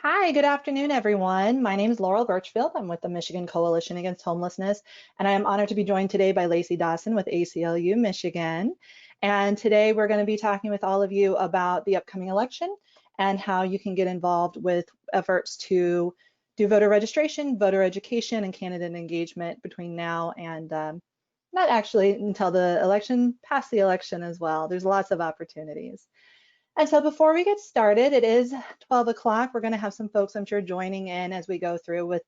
Hi, good afternoon, everyone. My name is Laurel Birchfield. I'm with the Michigan Coalition Against Homelessness, and I am honored to be joined today by Lacey Dawson with ACLU Michigan. And today we're going to be talking with all of you about the upcoming election and how you can get involved with efforts to do voter registration, voter education, and candidate engagement between now and not actually until the election, past the election as well. There's lots of opportunities. And so before we get started, it is 12 o'clock. We're going to have some folks, I'm sure, joining in as we go through with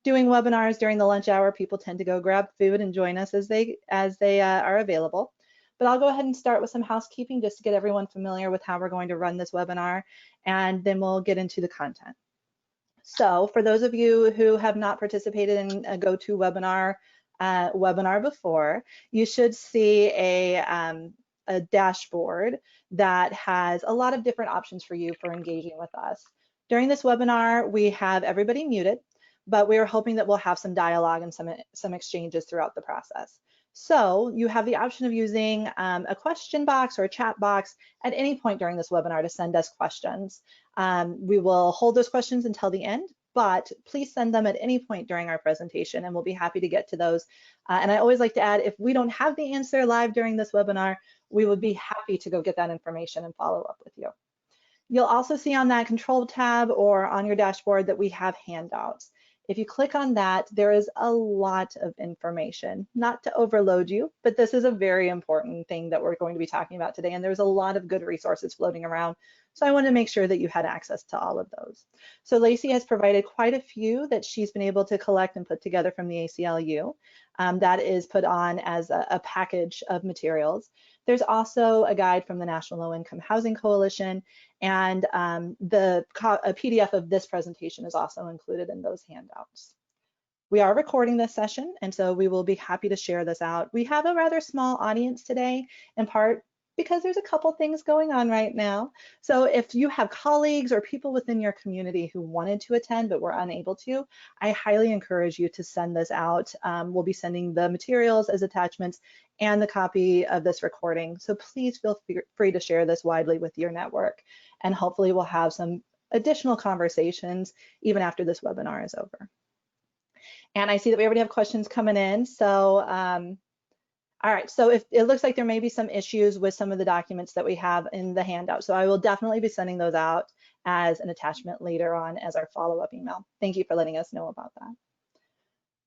doing webinars during the lunch hour. People tend to go grab food and join us as they are available. But I'll go ahead and start with some housekeeping just to get everyone familiar with how we're going to run this webinar, and then we'll get into the content. So for those of you who have not participated in a GoToWebinar webinar before, you should see a dashboard that has a lot of different options for you for engaging with us. During this webinar, we have everybody muted, but we are hoping that we'll have some dialogue and some exchanges throughout the process. So you have the option of using a question box or a chat box at any point during this webinar to send us questions. We will hold those questions until the end, but please send them at any point during our presentation and we'll be happy to get to those. And I always like to add, if we don't have the answer live during this webinar, we would be happy to go get that information and follow up with you. You'll also see on that control tab or on your dashboard that we have handouts. If you click on that, there is a lot of information, not to overload you, but this is a very important thing that we're going to be talking about today. And there's a lot of good resources floating around. So I wanted to make sure that you had access to all of those. So Lacey has provided quite a few that she's been able to collect and put together from the ACLU. That is put on as a package of materials. There's also a guide from the National Low Income Housing Coalition, and a PDF of this presentation is also included in those handouts. We are recording this session, and so we will be happy to share this out. We have a rather small audience today, in part because there's a couple things going on right now. So if you have colleagues or people within your community who wanted to attend but were unable to, I highly encourage you to send this out. We'll be sending the materials as attachments and the copy of this recording. So please feel free to share this widely with your network, and hopefully we'll have some additional conversations even after this webinar is over. And I see that we already have questions coming in. So all right, so if it looks like there may be some issues with some of the documents that we have in the handout. So I will definitely be sending those out as an attachment later on as our follow-up email. Thank you for letting us know about that.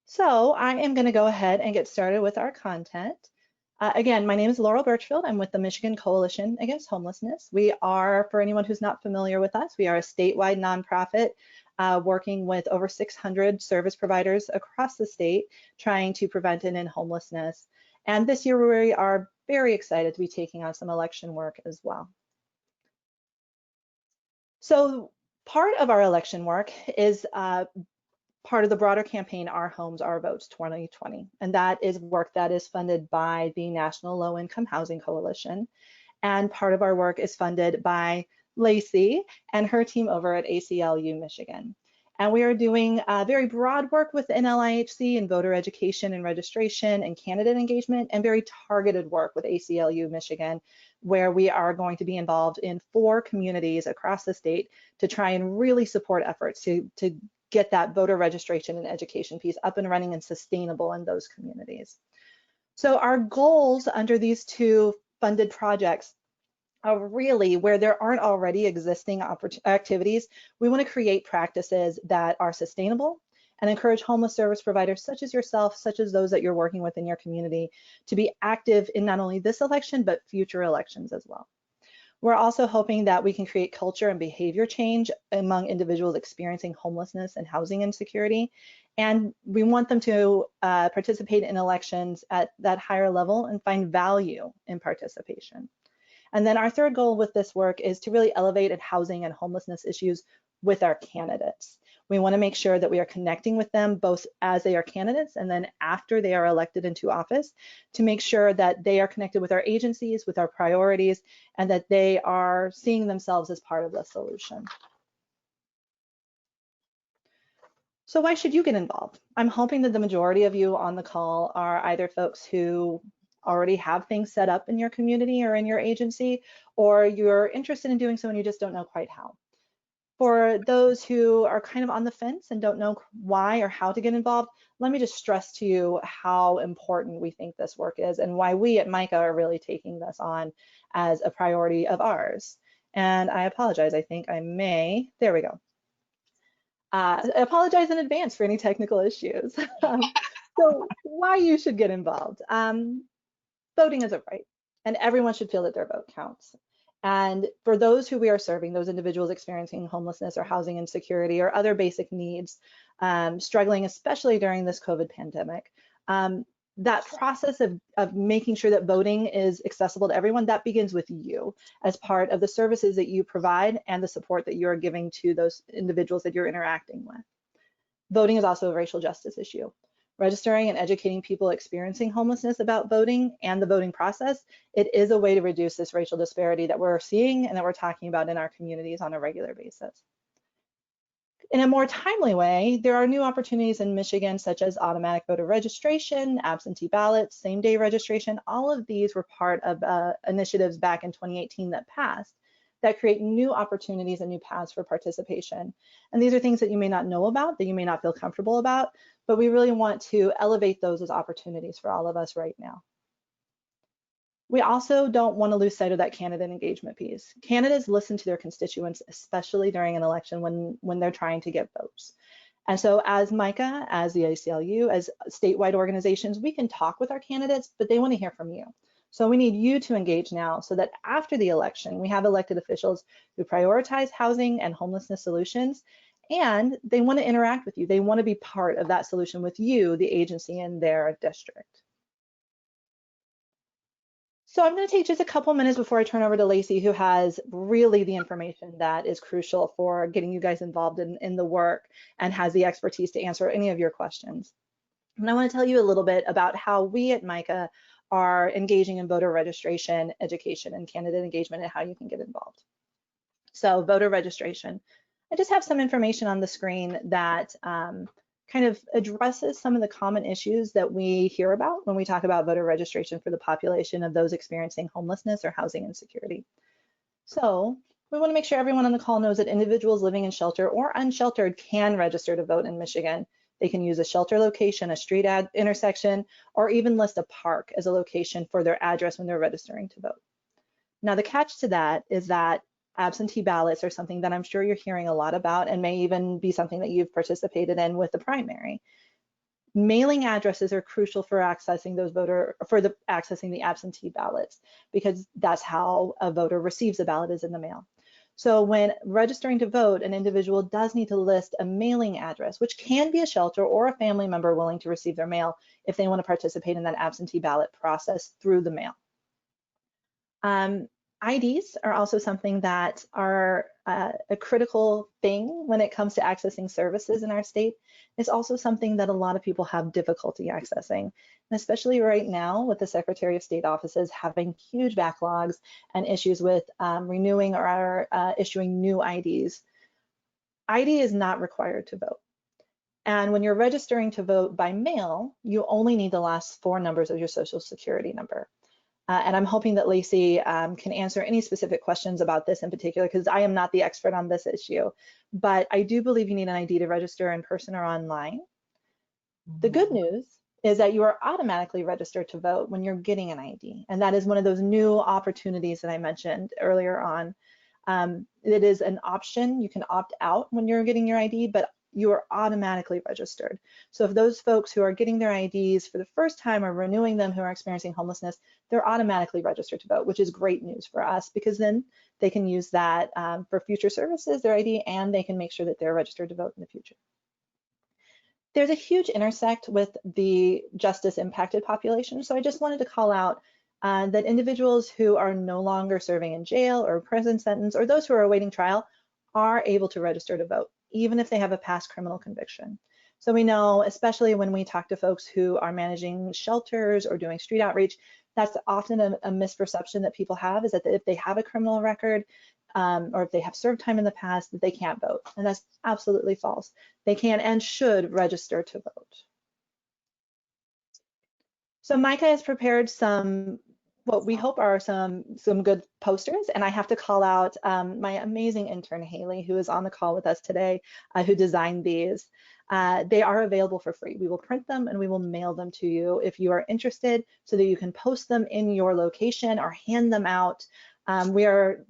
So I am going to go ahead and get started with our content. Again, my name is Laurel Birchfield. I'm with the Michigan Coalition Against Homelessness. We are, for anyone who's not familiar with us, we are a statewide nonprofit working with over 600 service providers across the state trying to prevent and end homelessness. And this year we are very excited to be taking on some election work as well. So part of our election work is part of the broader campaign, Our Homes, Our Votes 2020. And that is work that is funded by the National Low Income Housing Coalition. And part of our work is funded by Lacey and her team over at ACLU Michigan. And we are doing very broad work with NLIHC in voter education and registration and candidate engagement, and very targeted work with ACLU Michigan, where we are going to be involved in 4 communities across the state to try and really support efforts to get that voter registration and education piece up and running and sustainable in those communities. So our goals under these 2 funded projects are really where there aren't already existing activities. We want to create practices that are sustainable and encourage homeless service providers such as yourself, such as those that you're working with in your community, to be active in not only this election, but future elections as well. We're also hoping that we can create culture and behavior change among individuals experiencing homelessness and housing insecurity. And we want them to participate in elections at that higher level and find value in participation. And then our third goal with this work is to really elevate housing and homelessness issues with our candidates. We want to make sure that we are connecting with them both as they are candidates and then after they are elected into office, to make sure that they are connected with our agencies, with our priorities, and that they are seeing themselves as part of the solution. So why should you get involved? I'm hoping that the majority of you on the call are either folks who already have things set up in your community or in your agency, or you're interested in doing so and you just don't know quite how. For those who are kind of on the fence and don't know why or how to get involved, let me just stress to you how important we think this work is and why we at MICA are really taking this on as a priority of ours. And I apologize, I think I may, there we go. I apologize in advance for any technical issues. So why you should get involved. Voting is a right, and everyone should feel that their vote counts. And for those who we are serving, those individuals experiencing homelessness or housing insecurity or other basic needs, struggling, especially during this COVID pandemic, that process of making sure that voting is accessible to everyone, that begins with you as part of the services that you provide and the support that you're giving to those individuals that you're interacting with. Voting is also a racial justice issue. Registering and educating people experiencing homelessness about voting and the voting process, it is a way to reduce this racial disparity that we're seeing and that we're talking about in our communities on a regular basis. In a more timely way, there are new opportunities in Michigan, such as automatic voter registration, absentee ballots, same-day registration. All of these were part of initiatives back in 2018 that passed that create new opportunities and new paths for participation. And these are things that you may not know about, that you may not feel comfortable about, but we really want to elevate those as opportunities for all of us right now. We also don't want to lose sight of that candidate engagement piece. Candidates listen to their constituents, especially during an election when they're trying to get votes. And so as MICA, as the ACLU, as statewide organizations, we can talk with our candidates, but they want to hear from you. So we need you to engage now so that after the election, we have elected officials who prioritize housing and homelessness solutions, and they want to interact with you. They want to be part of that solution with you, the agency in their district. So I'm going to take just a couple minutes before I turn over to Lacey, who has really the information that is crucial for getting you guys involved in the work and has the expertise to answer any of your questions. And I want to tell you a little bit about how we at MICA are engaging in voter registration, education, and candidate engagement, and how you can get involved. So voter registration. I just have some information on the screen that kind of addresses some of the common issues that we hear about when we talk about voter registration for the population of those experiencing homelessness or housing insecurity. So we want to make sure everyone on the call knows that individuals living in shelter or unsheltered can register to vote in Michigan. They can use a shelter location, a street intersection, or even list a park as a location for their address when they're registering to vote. Now, the catch to that is that absentee ballots are something that I'm sure you're hearing a lot about and may even be something that you've participated in with the primary. Mailing addresses are crucial for accessing accessing the absentee ballots, because that's how a voter receives a ballot, is in the mail. So when registering to vote, an individual does need to list a mailing address, which can be a shelter or a family member willing to receive their mail if they want to participate in that absentee ballot process through the mail. IDs are also something that are a critical thing when it comes to accessing services in our state. It's also something that a lot of people have difficulty accessing, and especially right now with the Secretary of State offices having huge backlogs and issues with renewing or issuing new IDs. ID is not required to vote. And when you're registering to vote by mail, you only need the last 4 numbers of your Social Security number. And I'm hoping that Lacey can answer any specific questions about this in particular, because I am not the expert on this issue. But I do believe you need an ID to register in person or online. The good news is that you are automatically registered to vote when you're getting an ID. And that is one of those new opportunities that I mentioned earlier on. It is an option. You can opt out when you're getting your ID, but you are automatically registered. So if those folks who are getting their IDs for the first time or renewing them who are experiencing homelessness, they're automatically registered to vote, which is great news for us, because then they can use that for future services, their ID, and they can make sure that they're registered to vote in the future. There's a huge intersect with the justice impacted population. So I just wanted to call out that individuals who are no longer serving in jail or prison sentence, or those who are awaiting trial, are able to register to vote, even if they have a past criminal conviction. So we know, especially when we talk to folks who are managing shelters or doing street outreach, that's often a misperception that people have, is that if they have a criminal record or if they have served time in the past, that they can't vote. And that's absolutely false. They can and should register to vote. So MICA has prepared some what we hope are some good posters. And I have to call out my amazing intern, Haley, who is on the call with us today, who designed these. They are available for free. We will print them and we will mail them to you if you are interested, so that you can post them in your location or hand them out. We are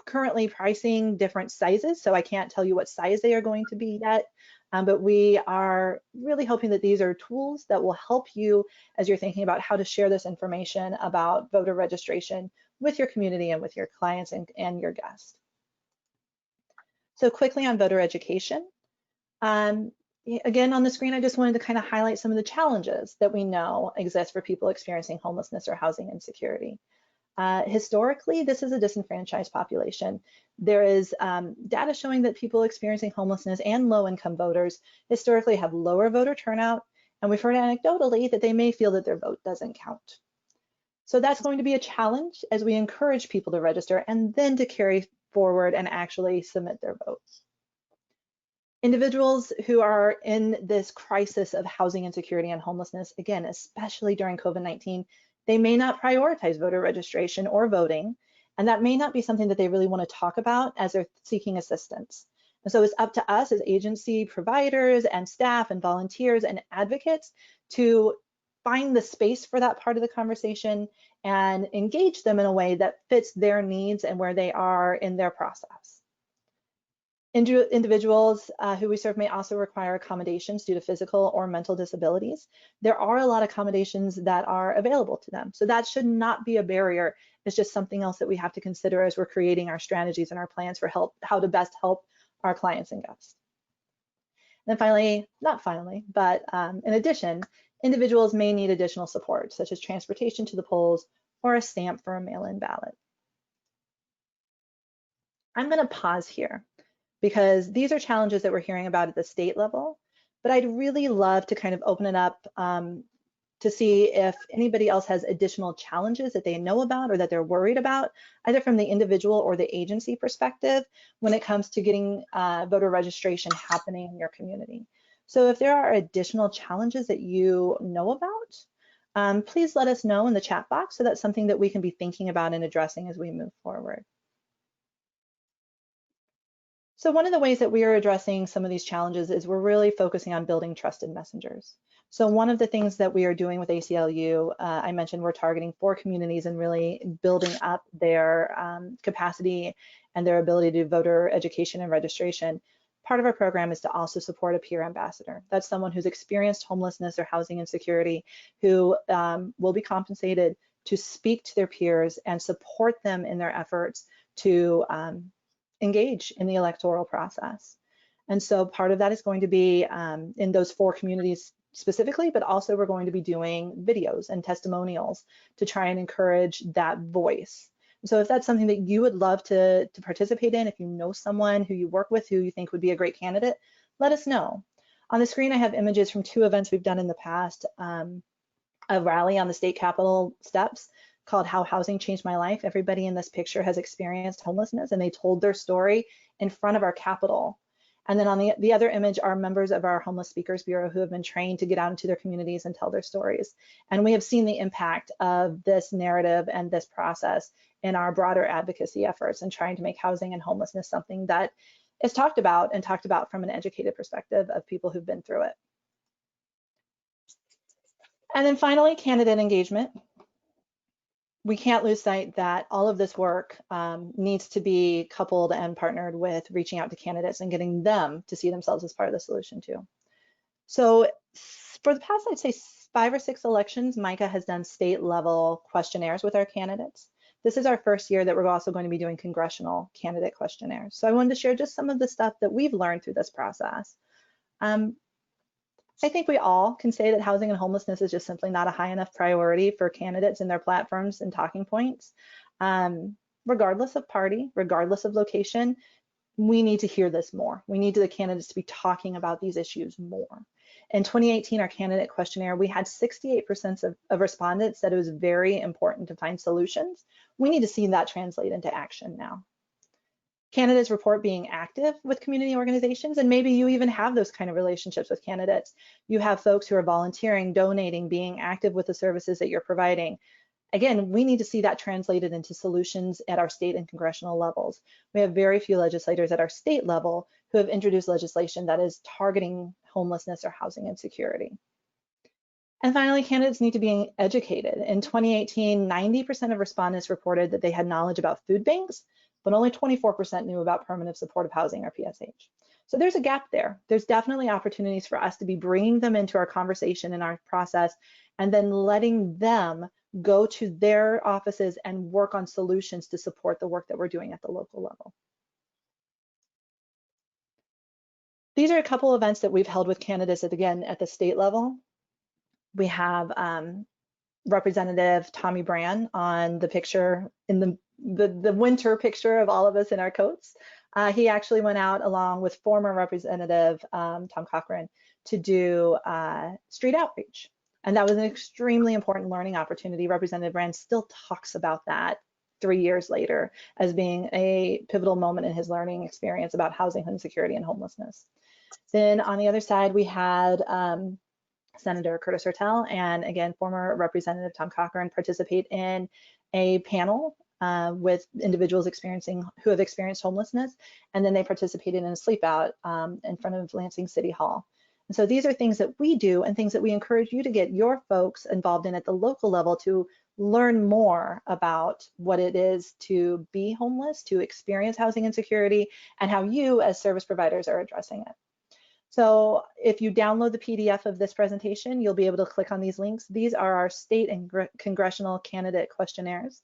currently pricing different sizes, so I can't tell you what size they are going to be yet. But we are really hoping that these are tools that will help you as you're thinking about how to share this information about voter registration with your community and with your clients and your guests. So quickly on voter education. Again, on the screen, I just wanted to kind of highlight some of the challenges that we know exist for people experiencing homelessness or housing insecurity. Historically, this is a disenfranchised population. There is data showing that people experiencing homelessness and low-income voters historically have lower voter turnout, and we've heard anecdotally that they may feel that their vote doesn't count. So that's going to be a challenge as we encourage people to register and then to carry forward and actually submit their votes. Individuals who are in this crisis of housing insecurity and homelessness, again, especially during COVID-19, they may not prioritize voter registration or voting, and that may not be something that they really want to talk about as they're seeking assistance. And so it's up to us as agency providers and staff and volunteers and advocates to find the space for that part of the conversation and engage them in a way that fits their needs and where they are in their process. Individuals who we serve may also require accommodations due to physical or mental disabilities. There are a lot of accommodations that are available to them. So that should not be a barrier. It's just something else that we have to consider as we're creating our strategies and our plans for how to best help our clients and guests. And then finally, not finally, but in addition, individuals may need additional support, such as transportation to the polls or a stamp for a mail-in ballot. I'm going to pause here, because these are challenges that we're hearing about at the state level, but I'd really love to kind of open it up to see if anybody else has additional challenges that they know about or that they're worried about, either from the individual or the agency perspective when it comes to getting voter registration happening in your community. So if there are additional challenges that you know about, please let us know in the chat box, so that's something that we can be thinking about and addressing as we move forward. So one of the ways that we are addressing some of these challenges is we're really focusing on building trusted messengers. So one of the things that we are doing with ACLU, I mentioned we're targeting 4 communities and really building up their capacity and their ability to do voter education and registration. Part of our program is to also support a peer ambassador. That's someone who's experienced homelessness or housing insecurity, who will be compensated to speak to their peers and support them in their efforts to engage in the electoral process. And so part of that is going to be in those 4 communities specifically, but also we're going to be doing videos and testimonials to try and encourage that voice. So if that's something that you would love to participate in, if you know someone who you work with who you think would be a great candidate, let us know. On the screen, I have images from 2 events we've done in the past, a rally on the state capitol steps called How Housing Changed My Life. Everybody in this picture has experienced homelessness, and they told their story in front of our Capitol. And then on the other image are members of our Homeless Speakers Bureau who have been trained to get out into their communities and tell their stories. And we have seen the impact of this narrative and this process in our broader advocacy efforts and trying to make housing and homelessness something that is talked about, and talked about from an educated perspective of people who've been through it. And then finally, candidate engagement. We can't lose sight that all of this work needs to be coupled and partnered with reaching out to candidates and getting them to see themselves as part of the solution too. So for the past, I'd say 5 or 6 elections, MICA has done state level questionnaires with our candidates. This is our first year that we're also going to be doing congressional candidate questionnaires. So I wanted to share just some of the stuff that we've learned through this process. I think we all can say that housing and homelessness is just simply not a high enough priority for candidates in their platforms and talking points. Regardless of party, regardless of location, we need to hear this more. We need the candidates to be talking about these issues more. In 2018, our candidate questionnaire, we had 68% of respondents said it was very important to find solutions. We need to see that translate into action now. Candidates report being active with community organizations, and maybe you even have those kind of relationships with candidates. You have folks who are volunteering, donating, being active with the services that you're providing. Again, we need to see that translated into solutions at our state and congressional levels. We have very few legislators at our state level who have introduced legislation that is targeting homelessness or housing insecurity. And finally, candidates need to be educated. In 2018, 90% of respondents reported that they had knowledge about food banks, but only 24% knew about permanent supportive housing or PSH. So there's a gap there. There's definitely opportunities for us to be bringing them into our conversation and our process, and then letting them go to their offices and work on solutions to support the work that we're doing at the local level. These are a couple events that we've held with candidates again at the state level. We have Representative Tommy Brand on the picture in the winter picture of all of us in our coats. He actually went out along with former Representative Tom Cochran to do street outreach. And that was an extremely important learning opportunity. Representative Brand still talks about that 3 years later as being a pivotal moment in his learning experience about housing insecurity and homelessness. Then on the other side, we had Senator Curtis Hertel and again, former Representative Tom Cochran participate in a panel with individuals who have experienced homelessness, and then they participated in a sleep out in front of Lansing City Hall. And so these are things that we do and things that we encourage you to get your folks involved in at the local level to learn more about what it is to be homeless, to experience housing insecurity, and how you as service providers are addressing it. So if you download the PDF of this presentation, you'll be able to click on these links. These are our state and congressional candidate questionnaires.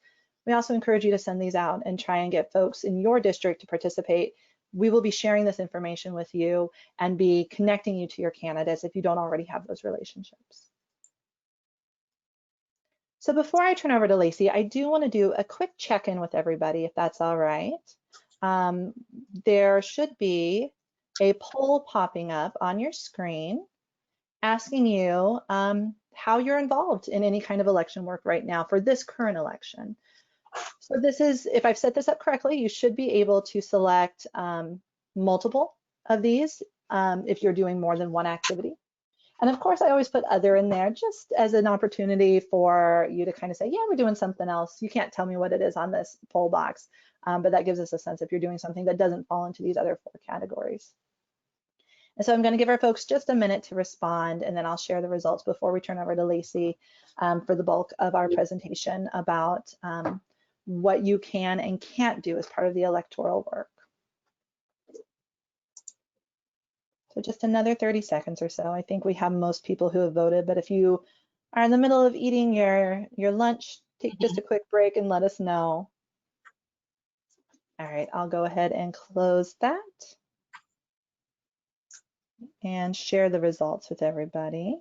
We also encourage you to send these out and try and get folks in your district to participate. We will be sharing this information with you and be connecting you to your candidates if you don't already have those relationships. So before I turn over to Lacey, I do want to do a quick check-in with everybody, if that's all right. There should be a poll popping up on your screen asking you how you're involved in any kind of election work right now for this current election. So this is, if I've set this up correctly, you should be able to select multiple of these if you're doing more than one activity. And of course, I always put other in there just as an opportunity for you to kind of say, yeah, we're doing something else. You can't tell me what it is on this poll box, but that gives us a sense if you're doing something that doesn't fall into these other 4 categories. And so I'm going to give our folks just a minute to respond, and then I'll share the results before we turn over to Lacey for the bulk of our presentation about what you can and can't do as part of the electoral work. So just another 30 seconds or so. I think we have most people who have voted, but if you are in the middle of eating your lunch, take just a quick break and let us know. All right, I'll go ahead and close that and share the results with everybody.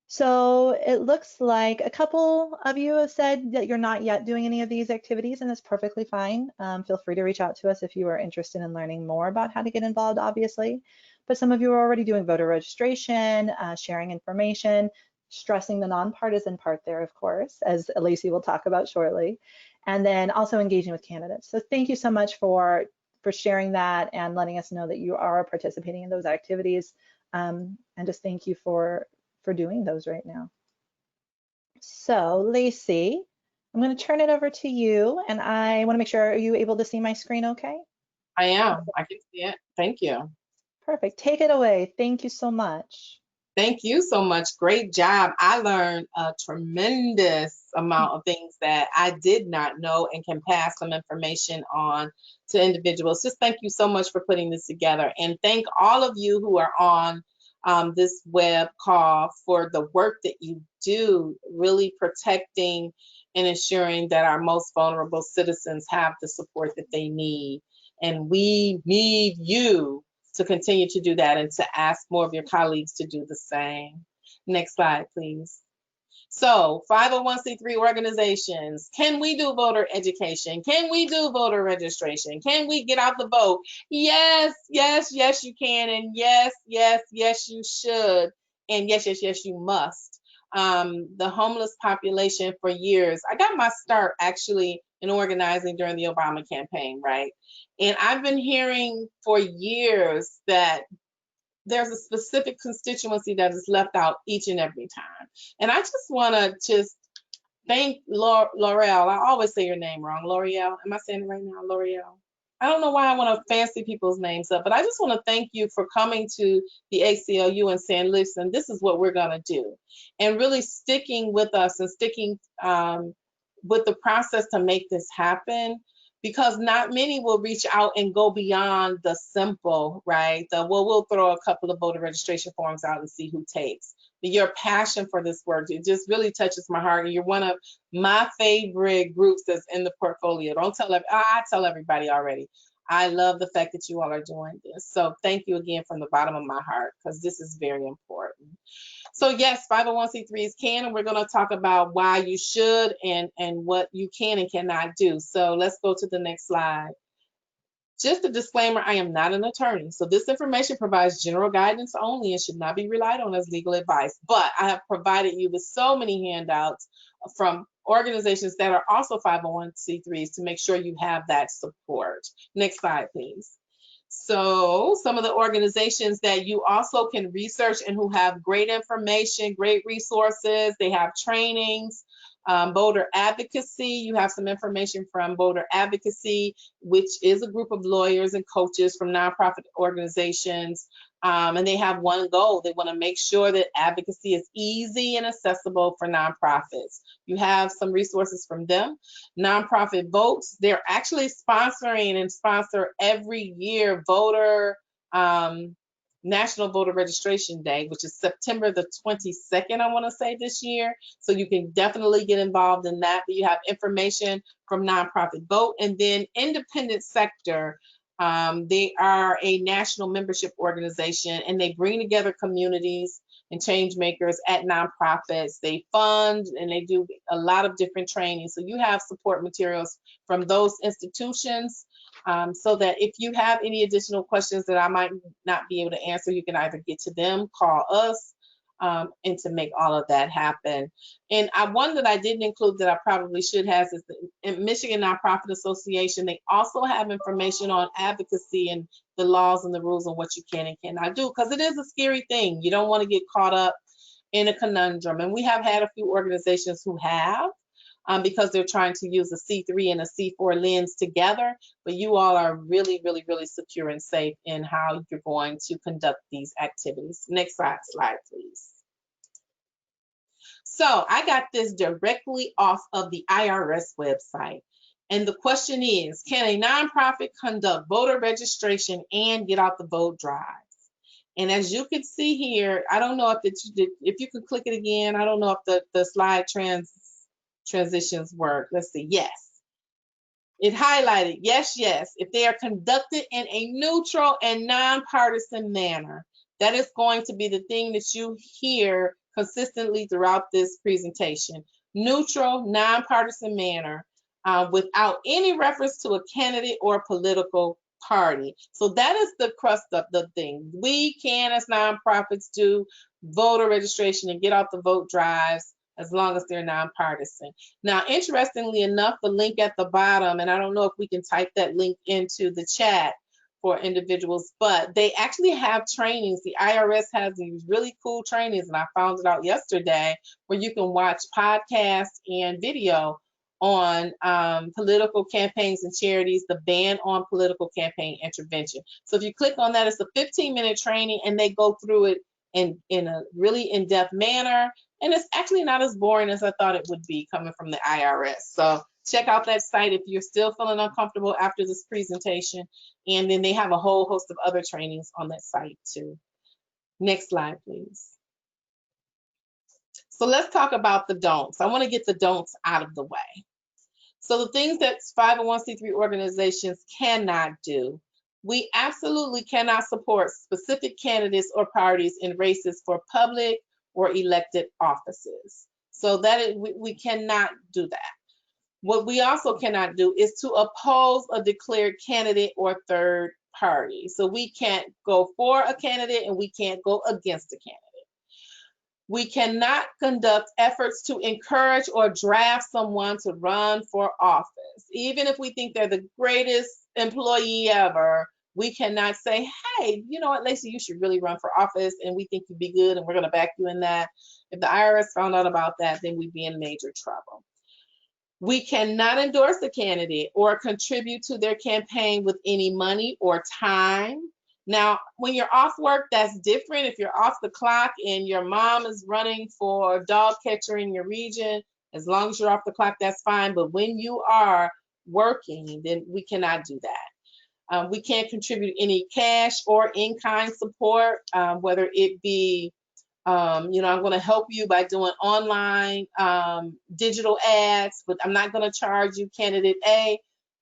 So it looks like a couple of you have said that you're not yet doing any of these activities, and that's perfectly fine. Feel free to reach out to us if you are interested in learning more about how to get involved, obviously. But some of you are already doing voter registration, sharing information, stressing the nonpartisan part there, of course, as Lacey will talk about shortly, and then also engaging with candidates. So thank you so much for sharing that and letting us know that you are participating in those activities. And just thank you for doing those right now. So Lacey, I'm going to turn it over to you, and I want to make sure, are you able to see my screen okay? I am. I can see it. Thank you. Perfect. Take it away. Thank you so much. Thank you so much. Great job. I learned a tremendous amount of things that I did not know and can pass some information on to individuals. Just thank you so much for putting this together. And thank all of you who are on this web call for the work that you do, really protecting and ensuring that our most vulnerable citizens have the support that they need. And we need you to continue to do that and to ask more of your colleagues to do the same. Next slide, please. So 501c3 organizations, can we do voter education? Can we do voter registration? Can we get out the vote? Yes, yes, yes, you can. And yes, yes, yes, you should. And yes, yes, yes, you must. The homeless population for years, I got my start actually in organizing during the Obama campaign, right? And I've been hearing for years that there's a specific constituency that is left out each and every time. And I just want to Thank L'Oreal. I always say your name wrong. L'Oreal. Am I saying it right now? L'Oreal. I don't know why I want to fancy people's names up, but I just want to thank you for coming to the ACLU and saying, listen, this is what we're going to do. And really sticking with us and sticking with the process to make this happen. Because not many will reach out and go beyond the simple, right? Well, we'll throw a couple of voter registration forms out and see who takes. But your passion for this work, it just really touches my heart. And you're one of my favorite groups that's in the portfolio. Don't tell I tell everybody already. I love the fact that you all are doing this. So thank you again from the bottom of my heart, because this is very important. So yes, 501c3s can, and we're going to talk about why you should and what you can and cannot do. So let's go to the next slide. Just a disclaimer, I am not an attorney, so this information provides general guidance only and should not be relied on as legal advice. But I have provided you with so many handouts from organizations that are also 501c3s to make sure you have that support. Next slide, please. So some of the organizations that you also can research and who have great information, great resources, they have trainings. Voter advocacy, you have some information from voter advocacy, which is a group of lawyers and coaches from nonprofit organizations. And they have one goal. They want to make sure that advocacy is easy and accessible for nonprofits. You have some resources from them. Nonprofit Votes, they're actually sponsoring and sponsor every year National Voter Registration Day, which is September the 22nd, I want to say, this year. So you can definitely get involved in that. But you have information from Nonprofit Vote, and then Independent Sector. They are a national membership organization, and they bring together communities and change makers at nonprofits. They fund and they do a lot of different training. So you have support materials from those institutions. So that if you have any additional questions that I might not be able to answer, you can either get to them, call us, and to make all of that happen. And one that I didn't include that I probably should have is the Michigan Nonprofit Association. They also have information on advocacy and the laws and the rules on what you can and cannot do, because it is a scary thing. You don't want to get caught up in a conundrum. And we have had a few organizations who have, because they're trying to use a C3 and a C4 lens together, but you all are really, really, really secure and safe in how you're going to conduct these activities. Next slide, please. So I got this directly off of the IRS website. And the question is, can a nonprofit conduct voter registration and get out the vote drives? And as you can see here, I don't know if you can click it again. I don't know if the slide transitions work. Let's see. Yes. It highlighted, yes. If they are conducted in a neutral and nonpartisan manner, that is going to be the thing that you hear consistently throughout this presentation. Neutral, nonpartisan manner, without any reference to a candidate or political party. So that is the crust of the thing. We can, as nonprofits, do voter registration and get out the vote drives as long as they're nonpartisan. Now, interestingly enough, the link at the bottom, and I don't know if we can type that link into the chat for individuals, but they actually have trainings. The IRS has these really cool trainings, and I found it out yesterday, where you can watch podcasts and video on political campaigns and charities, the ban on political campaign intervention. So if you click on that, it's a 15-minute training, and they go through it in a really in-depth manner. And it's actually not as boring as I thought it would be coming from the IRS. So check out that site if you're still feeling uncomfortable after this presentation. And then they have a whole host of other trainings on that site too. Next slide, please. So let's talk about the don'ts. I want to get the don'ts out of the way. So the things that 501c3 organizations cannot do. We absolutely cannot support specific candidates or parties in races for public or elected offices. So we cannot do that. What we also cannot do is to oppose a declared candidate or third party. So we can't go for a candidate and we can't go against a candidate. We cannot conduct efforts to encourage or draft someone to run for office. Even if we think they're the greatest employee ever, we cannot say, hey, you know what, Lacey, you should really run for office and we think you'd be good and we're going to back you in that. If the IRS found out about that, then we'd be in major trouble. We cannot endorse a candidate or contribute to their campaign with any money or time. Now, when you're off work, that's different. If you're off the clock and your mom is running for dog catcher in your region, as long as you're off the clock, that's fine. But when you are working, then we cannot do that. We can't contribute any cash or in-kind support, whether it be I'm going to help you by doing online digital ads, but I'm not going to charge you candidate A.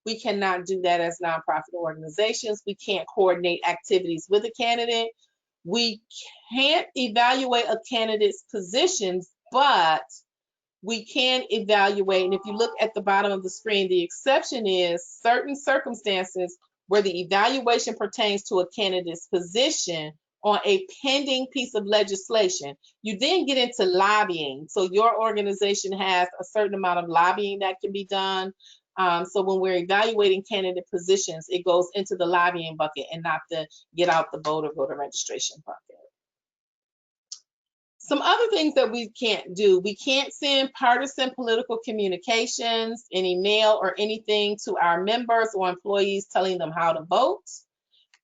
We cannot do that as nonprofit organizations. We can't coordinate activities with a candidate. We can't evaluate a candidate's positions, but we can evaluate. And if you look at the bottom of the screen, the exception is certain circumstances where the evaluation pertains to a candidate's position on a pending piece of legislation. You then get into lobbying. So your organization has a certain amount of lobbying that can be done. So when we're evaluating candidate positions, it goes into the lobbying bucket and not the get out the voter registration bucket. Some other things that we can't do. We can't send partisan political communications, any mail or anything to our members or employees telling them how to vote.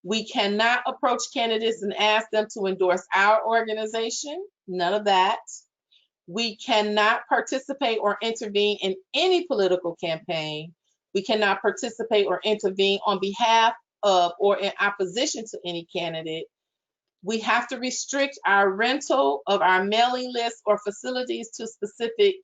We cannot approach candidates and ask them to endorse our organization. None of that. We cannot participate or intervene in any political campaign. We cannot participate or intervene on behalf of or in opposition to any candidate. We have to restrict our rental of our mailing list or facilities to specific,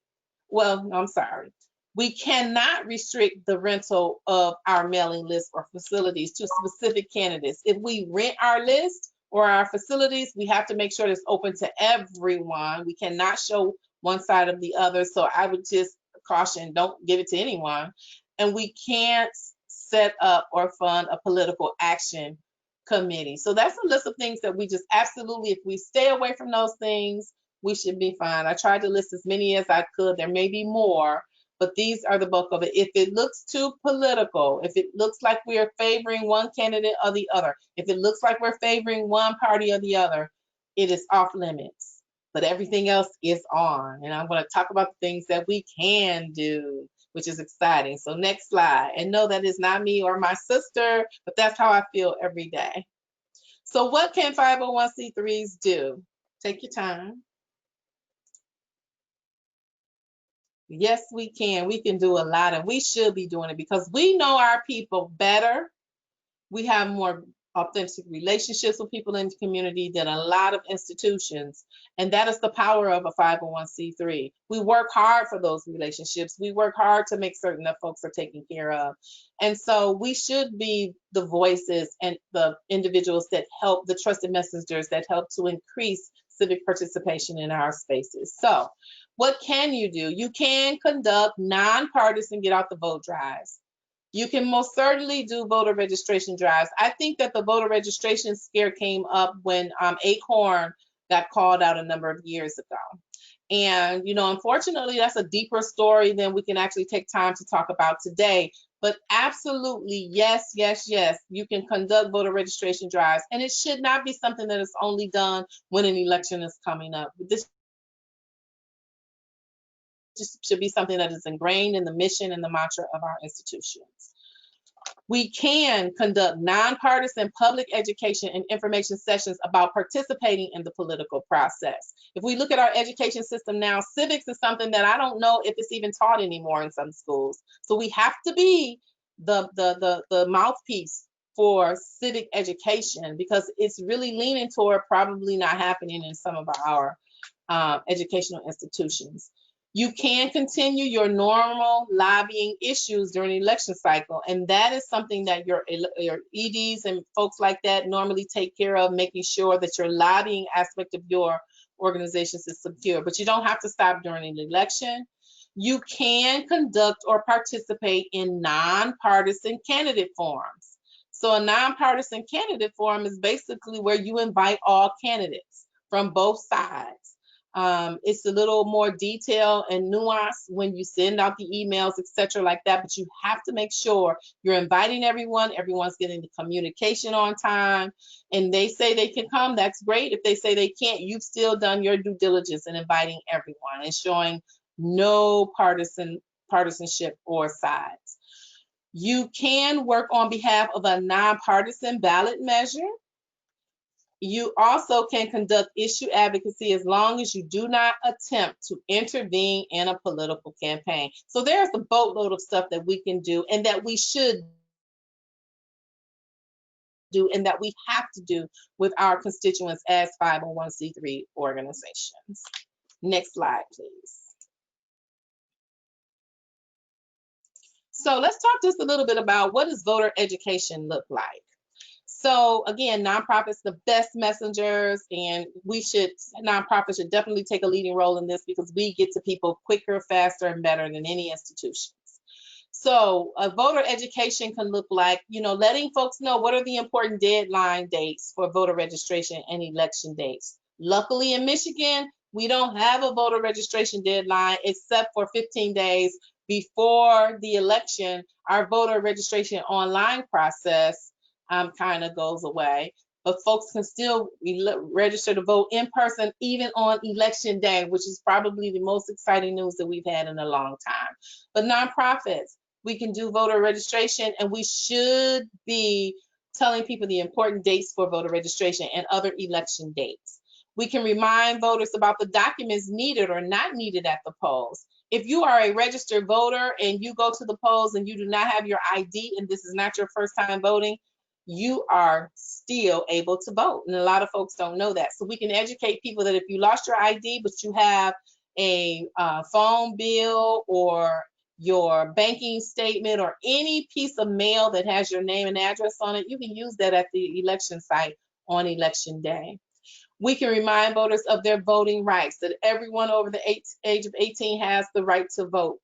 we cannot restrict the rental of our mailing list or facilities to specific candidates. If we rent our list or our facilities, we have to make sure it's open to everyone. We cannot show one side of the other. So I would just caution, don't give it to anyone. And we can't set up or fund a political action committee. So that's a list of things that we just absolutely, if we stay away from those things, we should be fine. I tried to list as many as I could. There may be more, but these are the bulk of it. If it looks too political, if it looks like we are favoring one candidate or the other, if it looks like we're favoring one party or the other, it is off limits. But everything else is on. And I'm going to talk about the things that we can do, which is exciting. So next slide. And no, that is not me or my sister, but that's how I feel every day. So what can 501c3s do? Take your time. Yes, we can. We can do a lot, and we should be doing it because we know our people better. We have more authentic relationships with people in the community than a lot of institutions. And that is the power of a 501c3. We work hard for those relationships. We work hard to make certain that folks are taken care of. And so we should be the voices and the individuals that help, the trusted messengers that help to increase civic participation in our spaces. So what can you do? You can conduct nonpartisan get out the vote drives. You can most certainly do voter registration drives. I think that the voter registration scare came up when Acorn got called out a number of years ago. And, unfortunately, that's a deeper story than we can actually take time to talk about today. But absolutely, yes, yes, yes, you can conduct voter registration drives. And it should not be something that is only done when an election is coming up. This just should be something that is ingrained in the mission and the mantra of our institutions. We can conduct nonpartisan public education and information sessions about participating in the political process. If we look at our education system now, civics is something that I don't know if it's even taught anymore in some schools. So we have to be the mouthpiece for civic education because it's really leaning toward probably not happening in some of our educational institutions. You can continue your normal lobbying issues during the election cycle, and that is something that your EDs and folks like that normally take care of, making sure that your lobbying aspect of your organizations is secure. But you don't have to stop during the election. You can conduct or participate in nonpartisan candidate forums. So a nonpartisan candidate forum is basically where you invite all candidates from both sides. It's a little more detail and nuance when you send out the emails, etc., like that, but you have to make sure you're inviting everyone, everyone's getting the communication on time, and they say they can come, that's great. If they say they can't, you've still done your due diligence in inviting everyone and showing no partisan partisanship or sides. You can work on behalf of a nonpartisan ballot measure. You also can conduct issue advocacy as long as you do not attempt to intervene in a political campaign. So there's a boatload of stuff that we can do and that we should do and that we have to do with our constituents as 501c3 organizations. Next slide, please. So let's talk just a little bit about what does voter education look like. So again, nonprofits, the best messengers, and nonprofits should definitely take a leading role in this because we get to people quicker, faster, and better than any institutions. So voter education can look like, letting folks know what are the important deadline dates for voter registration and election dates. Luckily in Michigan, we don't have a voter registration deadline except for 15 days before the election. Our voter registration online process kind of goes away, but folks can still register to vote in person even on election day, which is probably the most exciting news that we've had in a long time. But nonprofits, we can do voter registration, and we should be telling people the important dates for voter registration and other election dates. We can remind voters about the documents needed or not needed at the polls. If you are a registered voter and you go to the polls and you do not have your ID and this is not your first time voting, you are still able to vote. And a lot of folks don't know that. So we can educate people that if you lost your ID, but you have a phone bill or your banking statement or any piece of mail that has your name and address on it, you can use that at the election site on election day. We can remind voters of their voting rights, that everyone over the age of 18 has the right to vote,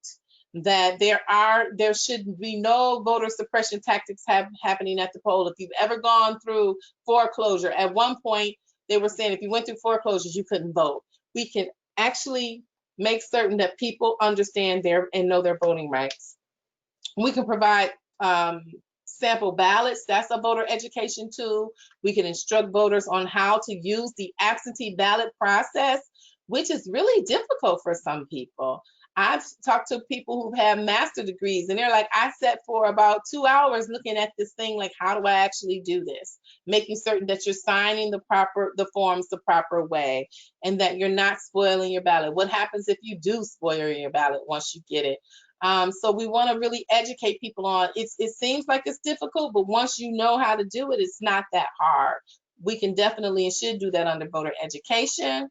that there should be no voter suppression tactics happening at the poll. If you've ever gone through foreclosure, at one point they were saying if you went through foreclosures, you couldn't vote. We can actually make certain that people understand and know their voting rights. We can provide sample ballots. That's a voter education tool. We can instruct voters on how to use the absentee ballot process, which is really difficult for some people. I've talked to people who've had master degrees and they're like, I sat for about 2 hours looking at this thing, like, how do I actually do this? Making certain that you're signing the forms the proper way and that you're not spoiling your ballot. What happens if you do spoil your ballot once you get it? So we want to really educate people on it. It seems like it's difficult, but once you know how to do it, it's not that hard. We can definitely and should do that under voter education.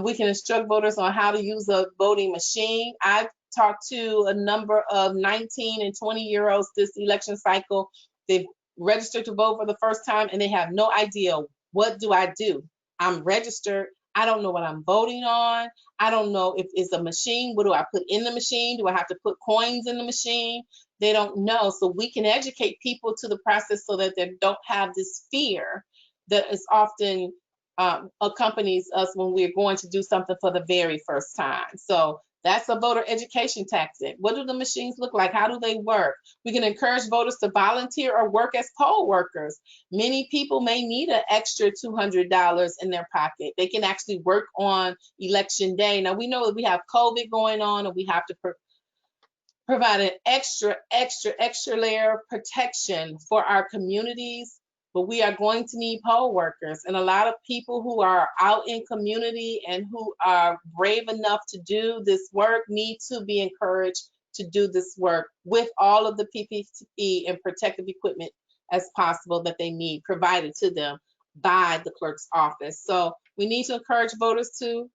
We can instruct voters on how to use a voting machine. I've talked to a number of 19 and 20-year-olds this election cycle. They've registered to vote for the first time and they have no idea, what do I do? I'm registered. I don't know what I'm voting on. I don't know if it's a machine. What do I put in the machine? Do I have to put coins in the machine? They don't know. So we can educate people to the process so that they don't have this fear that is often accompanies us when we're going to do something for the very first time. So that's a voter education tactic. What do the machines look like? How do they work? We can encourage voters to volunteer or work as poll workers. Many people may need an extra $200 in their pocket. They can actually work on election day. Now we know that we have COVID going on and we have to provide an extra layer of protection for our communities. But we are going to need poll workers, and a lot of people who are out in community and who are brave enough to do this work need to be encouraged to do this work with all of the PPE and protective equipment as possible that they need provided to them by the clerk's office. So we need to encourage voters to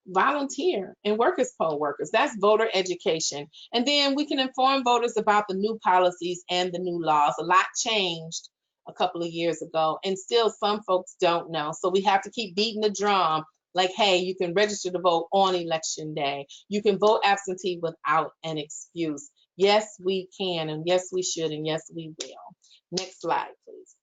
volunteer and work as poll workers. That's voter education. And then we can inform voters about the new policies and the new laws. A lot changed a couple of years ago, and still some folks don't know. So we have to keep beating the drum, like, hey, you can register to vote on election day. You can vote absentee without an excuse. Yes, we can, and yes, we should, and yes, we will. Next slide, please.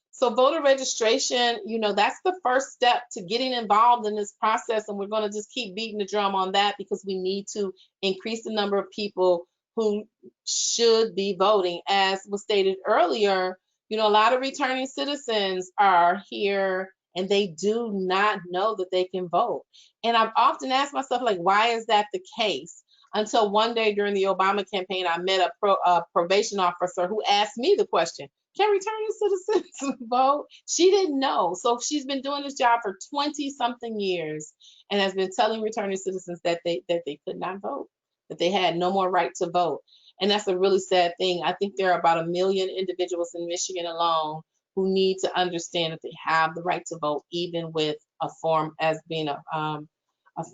So voter registration, that's the first step to getting involved in this process, and we're going to just keep beating the drum on that because we need to increase the number of people who should be voting. As was stated earlier, a lot of returning citizens are here and they do not know that they can vote. And I've often asked myself, like, why is that the case? until one day during the Obama campaign, I met a probation officer who asked me the question, can returning citizens vote? She didn't know. So she's been doing this job for 20 something years and has been telling returning citizens that they could not vote, that they had no more right to vote. And that's a really sad thing. I think there are about 1 million individuals in Michigan alone who need to understand that they have the right to vote, even with a form as being a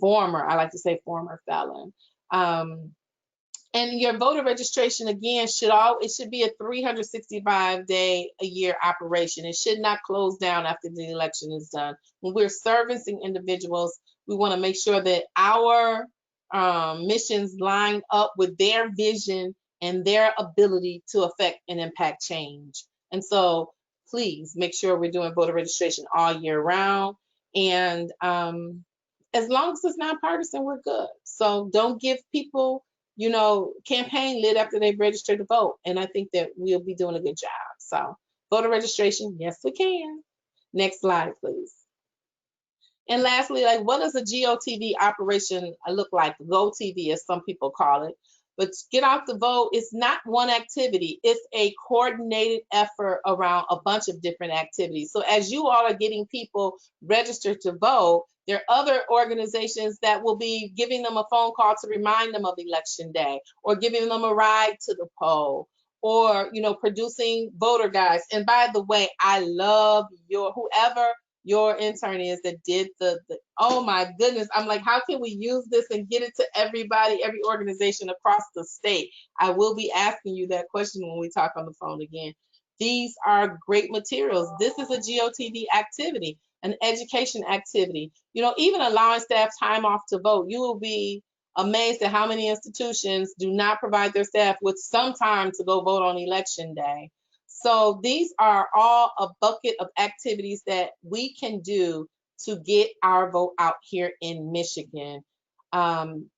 former, I like to say former felon. And your voter registration, again, it should be a 365-day a year operation. It should not close down after the election is done. When we're servicing individuals, we want to make sure that our missions line up with their vision and their ability to affect and impact change. And so please make sure we're doing voter registration all year round. And as long as it's nonpartisan, we're good. So don't give people, campaign lit after they've registered to vote. And I think that we'll be doing a good job. So voter registration, yes, we can. Next slide, please. And lastly, like, what does a GOTV operation look like? GoTV, as some people call it. But get out the vote, it's not one activity. It's a coordinated effort around a bunch of different activities. So as you all are getting people registered to vote, there are other organizations that will be giving them a phone call to remind them of election day, or giving them a ride to the poll, or producing voter guides. And by the way, I love whoever your intern is that did the oh my goodness, I'm like, how can we use this and get it to everybody, every organization across the state? I will be asking you that question when we talk on the phone again. These are great materials. This is a GOTV activity, an education activity. Even allowing staff time off to vote. You will be amazed at how many institutions do not provide their staff with some time to go vote on election day. So these are all a bucket of activities that we can do to get our vote out here in Michigan. And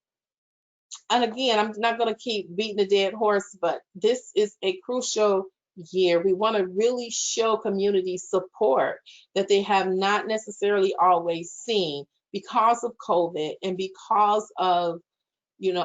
again, I'm not going to keep beating the dead horse, but this is a crucial year. We want to really show community support that they have not necessarily always seen because of COVID and because of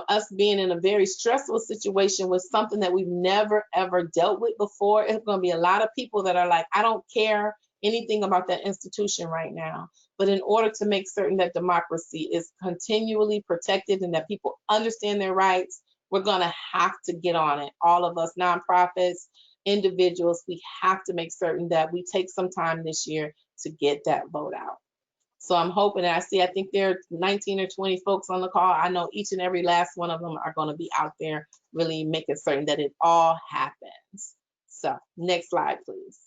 us being in a very stressful situation with something that we've never, ever dealt with before. It's going to be a lot of people that are like, I don't care anything about that institution right now. But in order to make certain that democracy is continually protected and that people understand their rights, we're going to have to get on it. All of us, nonprofits, individuals, we have to make certain that we take some time this year to get that vote out. So I'm hoping, and I think there are 19 or 20 folks on the call. I know each and every last one of them are going to be out there really making certain that it all happens. So next slide, please.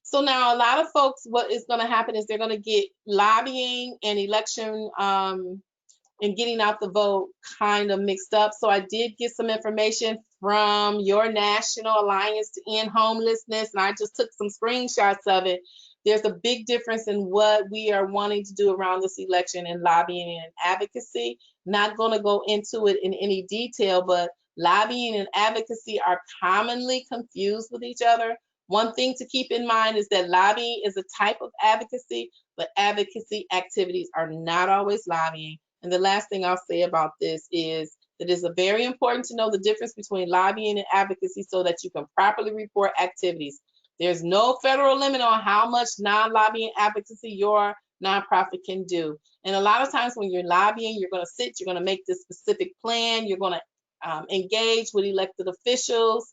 So now a lot of folks, what is going to happen is they're going to get lobbying and election and getting out the vote kind of mixed up. So I did get some information from your National Alliance to End Homelessness, and I just took some screenshots of it. There's a big difference in what we are wanting to do around this election in lobbying and advocacy. Not going to go into it in any detail, but lobbying and advocacy are commonly confused with each other. One thing to keep in mind is that lobbying is a type of advocacy, but advocacy activities are not always lobbying. And the last thing I'll say about this is that it's very important to know the difference between lobbying and advocacy so that you can properly report activities. There's no federal limit on how much non-lobbying advocacy your nonprofit can do. And a lot of times when you're lobbying, you're going to sit, you're going to make this specific plan, you're going to engage with elected officials,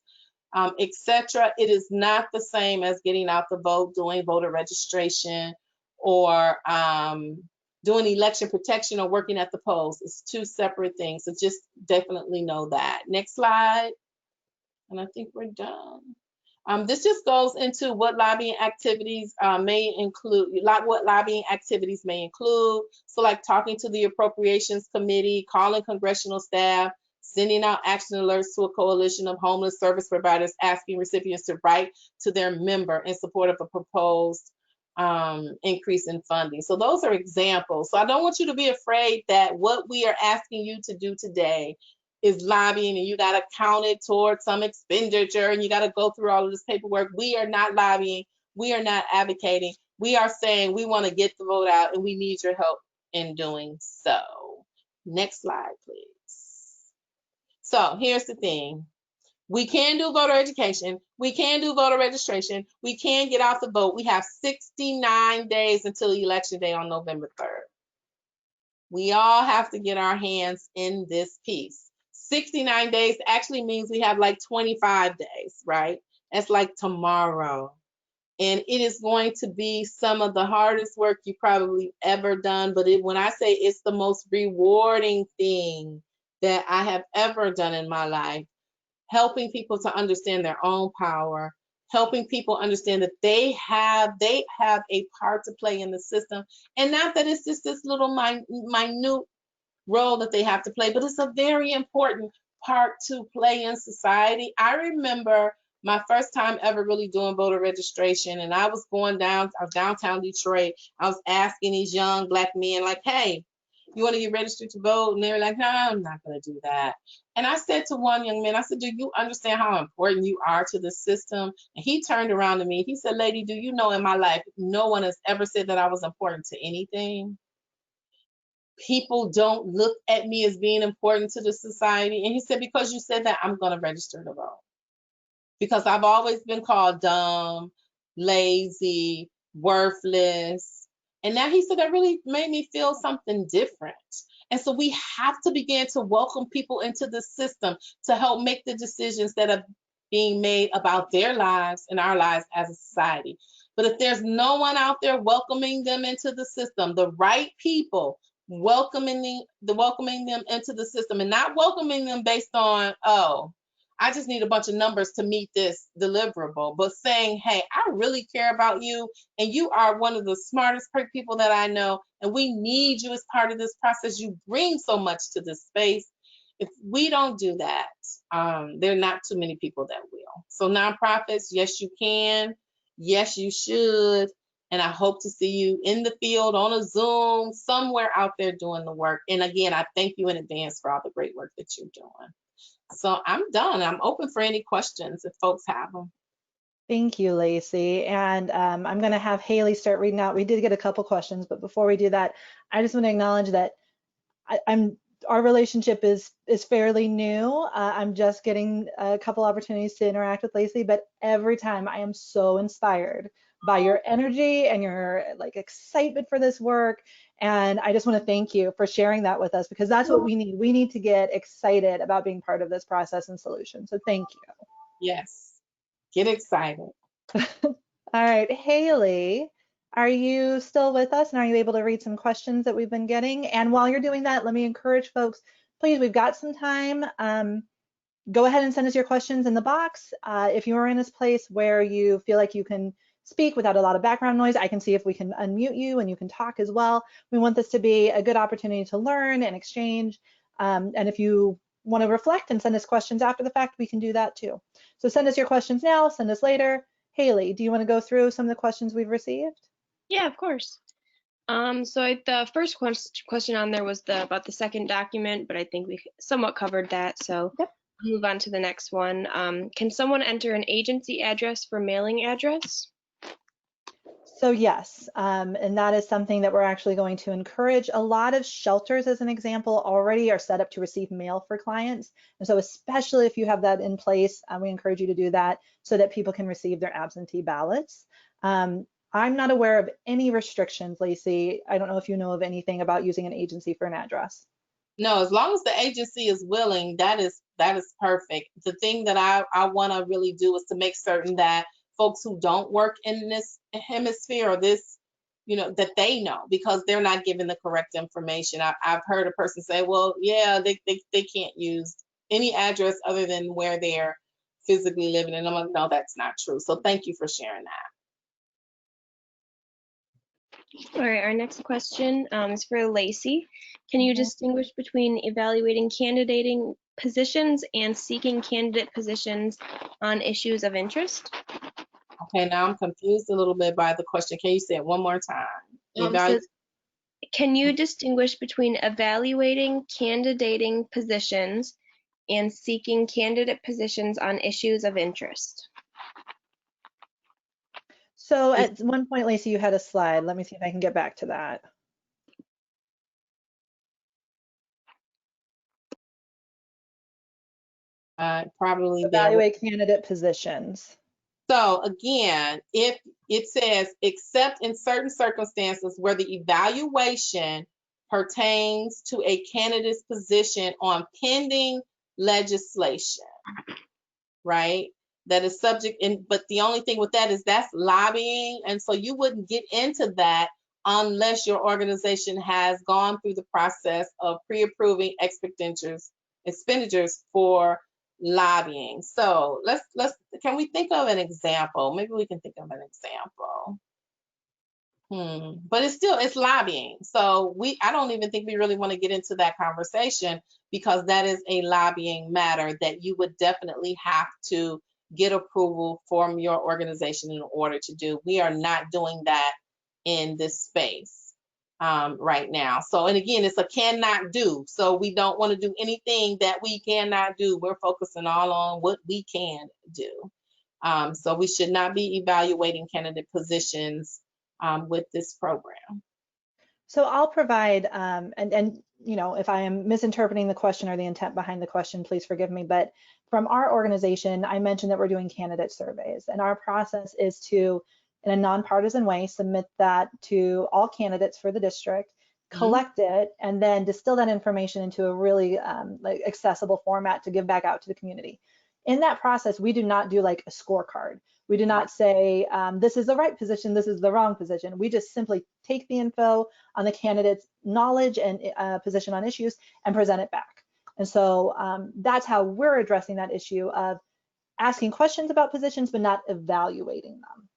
etc. It is not the same as getting out the vote, doing voter registration, or doing election protection or working at the polls. It's two separate things. So just definitely know that. Next slide. And I think we're done. This just goes into what lobbying activities may include, what lobbying activities may include. So like talking to the Appropriations Committee, calling congressional staff, sending out action alerts to a coalition of homeless service providers, asking recipients to write to their member in support of a proposed increase in funding. So those are examples. So I don't want you to be afraid that what we are asking you to do today is lobbying and you got to count it towards some expenditure and you got to go through all of this paperwork. We are not lobbying. We are not advocating. We are saying we want to get the vote out and we need your help in doing so. Next slide, please. So here's the thing. We can do voter education. We can do voter registration. We can get out the vote. We have 69 days until election day on November 3rd. We all have to get our hands in this piece. 69 days actually means we have like 25 days, right? That's like tomorrow. And it is going to be some of the hardest work you probably ever done. But when I say it's the most rewarding thing that I have ever done in my life, helping people to understand their own power, helping people understand that they have a part to play in the system, and not that it's just this little minute role that they have to play, but it's a very important part to play in society. I remember my first time ever really doing voter registration, and I was downtown Detroit. I was asking these young Black men, like, hey, you want to get registered to vote? And they were like, no, I'm not going to do that. And I said to one young man, I said, do you understand how important you are to the system? And he turned around to me. He said, lady, do you know in my life, no one has ever said that I was important to anything. People don't look at me as being important to the society. And he said, because you said that, I'm going to register to vote. Because I've always been called dumb, lazy, worthless. And now he said that really made me feel something different. And so we have to begin to welcome people into the system to help make the decisions that are being made about their lives and our lives as a society. But if there's no one out there welcoming them into the system, the right people welcoming them into the system, and not welcoming them based on, oh, I just need a bunch of numbers to meet this deliverable, but saying, hey, I really care about you, and you are one of the smartest people that I know, and we need you as part of this process. You bring so much to this space. If we don't do that, there are not too many people that will. So nonprofits, yes, you can. Yes, you should. And I hope to see you in the field, on a Zoom, somewhere out there doing the work. And again, I thank you in advance for all the great work that you're doing. So I'm done. I'm open for any questions if folks have them. Thank you, Lacey. And I'm going to have Haley start reading out. We did get a couple questions, but before we do that, I just want to acknowledge that our relationship is fairly new. I'm just getting a couple opportunities to interact with Lacey, but every time I am so inspired by your energy and your like excitement for this work. And I just want to thank you for sharing that with us, because that's what we need. We need to get excited about being part of this process and solution. So thank you. Yes. Get excited. All right, Haley, are you still with us, and are you able to read some questions that we've been getting? And while you're doing that, let me encourage folks, please, we've got some time. Go ahead and send us your questions in the box. If you are in this place where you feel like you can speak without a lot of background noise, I can see if we can unmute you and you can talk as well. We want this to be a good opportunity to learn and exchange. And if you want to reflect and send us questions after the fact, we can do that too. So send us your questions now, send us later. Haley, do you want to go through some of the questions we've received? Yeah, of course. The first question on there was about the second document, but I think we somewhat covered that. So Yep. I'll move on to the next one. Can someone enter an agency address for mailing address? So yes, and that is something that we're actually going to encourage. A lot of shelters, as an example, already are set up to receive mail for clients. And so especially if you have that in place, we encourage you to do that so that people can receive their absentee ballots. I'm not aware of any restrictions, Lacey. I don't know if you know of anything about using an agency for an address. No, as long as the agency is willing, that is perfect. The thing that I want to really do is to make certain that folks who don't work in this hemisphere or this, that they know, because they're not given the correct information. I've heard a person say, well, yeah, they can't use any address other than where they're physically living. And I'm like, no, that's not true. So thank you for sharing that. All right, our next question is for Lacey. Can you distinguish between evaluating candidating positions and seeking candidate positions on issues of interest? Okay, now I'm confused a little bit by the question. Can you say it one more time? Can you distinguish between evaluating candidating positions and seeking candidate positions on issues of interest? So at one point, Lacey, you had a slide. Let me see if I can get back to that. Probably there. Evaluate candidate positions. So again, if it says, except in certain circumstances where the evaluation pertains to a candidate's position on pending legislation, right? That is subject, but the only thing with that is that's lobbying. And so you wouldn't get into that unless your organization has gone through the process of pre-approving expenditures for lobbying. So can we think of an example? Maybe we can think of an example. But it's lobbying. So I don't even think we really want to get into that conversation, because that is a lobbying matter that you would definitely have to get approval from your organization in order to do. We are not doing that in this space right now. So, and again, it's a cannot do. So we don't want to do anything that we cannot do. We're focusing all on what we can do. So we should not be evaluating candidate positions with this program. So I'll provide, and you know, if I am misinterpreting the question or the intent behind the question, please forgive me. But from our organization, I mentioned that we're doing candidate surveys, and our process is to, in a nonpartisan way, submit that to all candidates for the district, collect it, and then distill that information into a really like accessible format to give back out to the community. In that process, we do not do like a scorecard. We do not say, this is the right position, this is the wrong position. We just simply take the info on the candidate's knowledge and position on issues and present it back. And so that's how we're addressing that issue of asking questions about positions, but not evaluating them.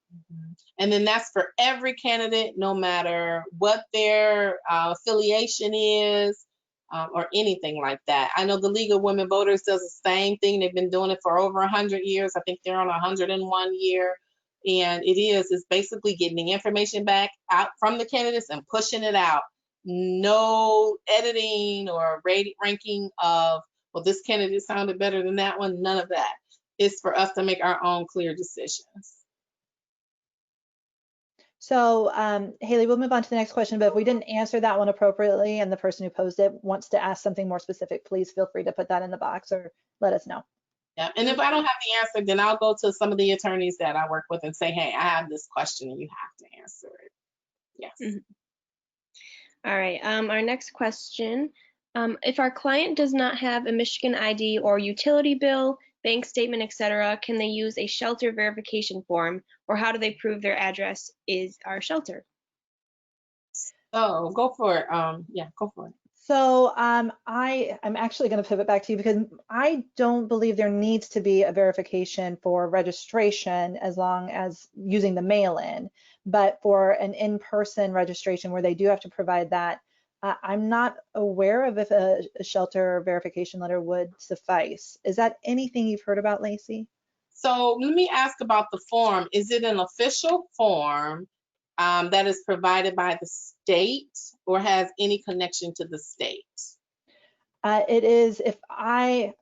And then that's for every candidate, no matter what their affiliation is or anything like that. I know the League of Women Voters does the same thing. They've been doing it for over 100 years. I think they're on 101 year. And it's basically getting the information back out from the candidates and pushing it out. No editing or ranking of, well, this candidate sounded better than that one. None of that. It's for us to make our own clear decisions. So Haley, we'll move on to the next question, but if we didn't answer that one appropriately and the person who posed it wants to ask something more specific, please feel free to put that in the box or let us know. Yeah, and if I don't have the answer, then I'll go to some of the attorneys that I work with and say, hey, I have this question and you have to answer it. Yes. All right, our next question. If our client does not have a Michigan ID or utility bill, bank statement, etc., can they use a shelter verification form, or how do they prove their address is our shelter? Oh, go for it. Yeah, go for it. So I'm actually going to pivot back to you, because I don't believe there needs to be a verification for registration as long as using the mail-in, but for an in-person registration where they do have to provide that, I'm not aware of if a shelter verification letter would suffice. Is that anything you've heard about, Lacey? So let me ask about the form. Is it an official form that is provided by the state or has any connection to the state? It is, I